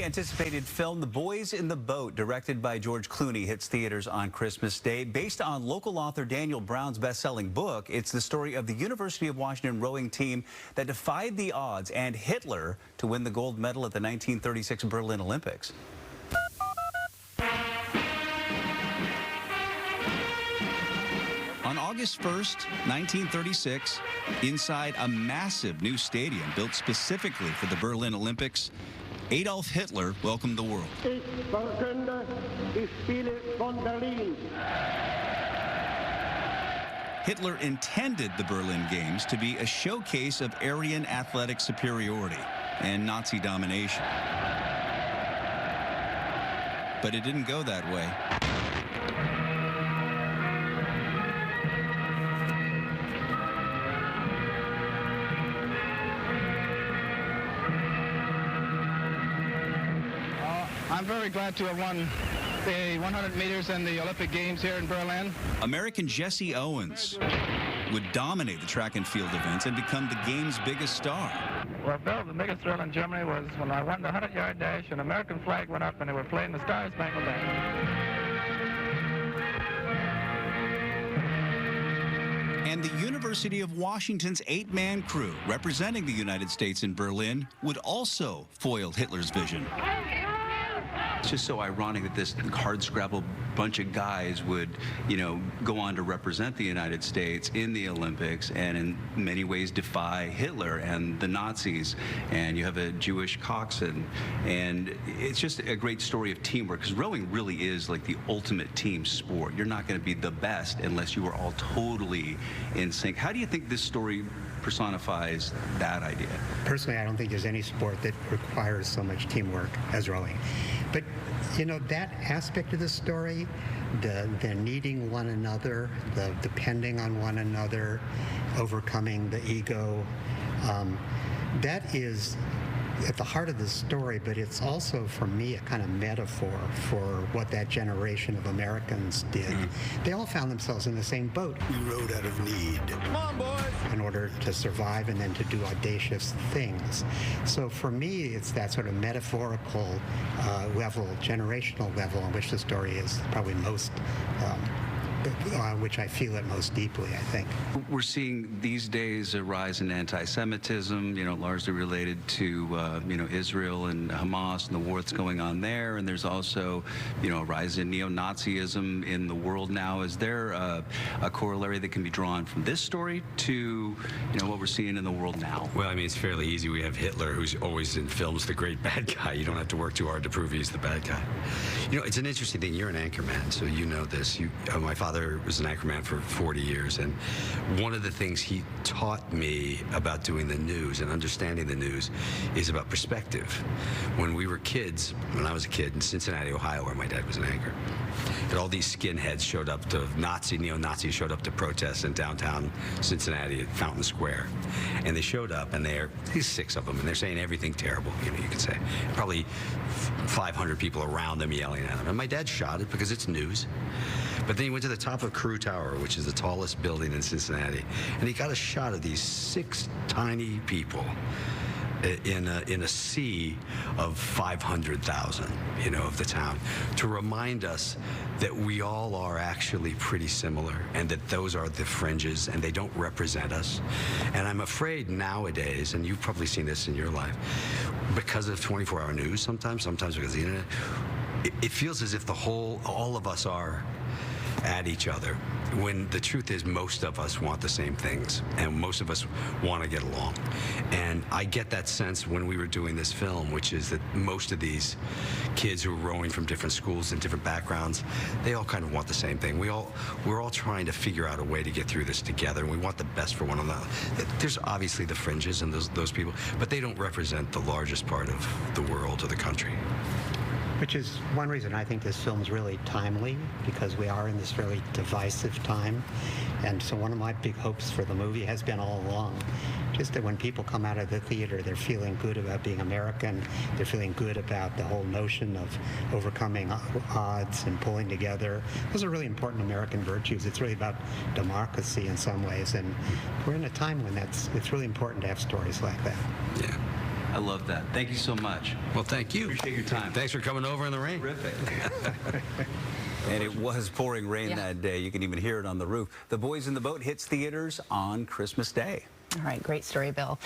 highly anticipated film The Boys in the Boat, directed by George Clooney, hits theaters on Christmas Day. Based on local author Daniel Brown's best-selling book, it's the story of the University of Washington rowing team that defied the odds and Hitler to win the gold medal at the 1936 Berlin Olympics. On August 1st, 1936, inside a massive new stadium built specifically for the Berlin Olympics, Adolf Hitler welcomed the world. Hitler intended the Berlin Games to be a showcase of Aryan athletic superiority and Nazi domination. But it didn't go that way. I'm very glad to have won the 100 meters in the Olympic Games here in Berlin. American Jesse Owens would dominate the track and field events and become the game's biggest star. Well, Bill, the biggest thrill in Germany was when I won the 100-yard dash, an American flag went up and they were playing the Star Spangled Banner. And the University of Washington's 8-man crew representing the United States in Berlin would also foil Hitler's vision. It's just so ironic that this hardscrabble bunch of guys would, go on to represent the United States in the Olympics and in many ways defy Hitler and the Nazis. And you have a Jewish coxswain. And it's just a great story of teamwork, because rowing really is like the ultimate team sport. You're not going to be the best unless you are all totally in sync. How do you think this story personifies that idea? Personally, I don't think there's any sport that requires so much teamwork as rowing. But, that aspect of the story, the needing one another, the depending on one another, overcoming the ego, that is at the heart of the story, but it's also, for me, a kind of metaphor for what that generation of Americans did. They all found themselves in the same boat. We rode out of need. Come on, boys! In order to survive and then to do audacious things. So for me, it's that sort of metaphorical level, generational level on which the story is probably most which I feel it most deeply, I think. We're seeing these days a rise in anti-Semitism, largely related to, Israel and Hamas and the war that's going on there. And there's also, a rise in neo-Nazism in the world now. Is there a corollary that can be drawn from this story to, what we're seeing in the world now? Well, I mean, it's fairly easy. We have Hitler, who's always in films the great bad guy. You don't have to work too hard to prove he's the bad guy. It's an interesting thing. You're an anchorman, so you know this. My father was an anchorman for 40 years, and one of the things he taught me about doing the news and understanding the news is about perspective. When we were kids, when I was a kid in Cincinnati, Ohio, where my dad was an anchor, and all these skinheads showed up to neo-Nazis showed up to protest in downtown Cincinnati at Fountain Square. And they showed up, and these 6 of them, and they're saying everything terrible, you could say. Probably 500 people around them yelling at them. And my dad shot it because it's news. But then he went to the top of Crew Tower, which is the tallest building in Cincinnati, and he got a shot of these 6 tiny people in a sea of 500,000, of the town, to remind us that we all are actually pretty similar, and that those are the fringes, and they don't represent us. And I'm afraid nowadays, and you've probably seen this in your life, because of 24-hour news sometimes because of the internet, it feels as if all of us are at each other, when the truth is most of us want the same things, and most of us want to get along. And I get that sense when we were doing this film, which is that most of these kids who are rowing from different schools and different backgrounds, they all kind of want the same thing. We're all trying to figure out a way to get through this together, and we want the best for one another. There's obviously the fringes and those people, but they don't represent the largest part of the world or the country. Which is one reason I think this film's really timely, because we are in this very divisive time. And so one of my big hopes for the movie has been all along, just that when people come out of the theater, they're feeling good about being American, they're feeling good about the whole notion of overcoming odds and pulling together. Those are really important American virtues. It's really about democracy in some ways, and we're in a time when it's really important to have stories like that. Yeah. I love that. Thank you so much. Well, thank you. Appreciate your time. Thanks for coming over in the rain. Terrific. And it was pouring rain Yeah. that day. You can even hear it on the roof. The Boys in the Boat hits theaters on Christmas Day. All right, great story, Bill.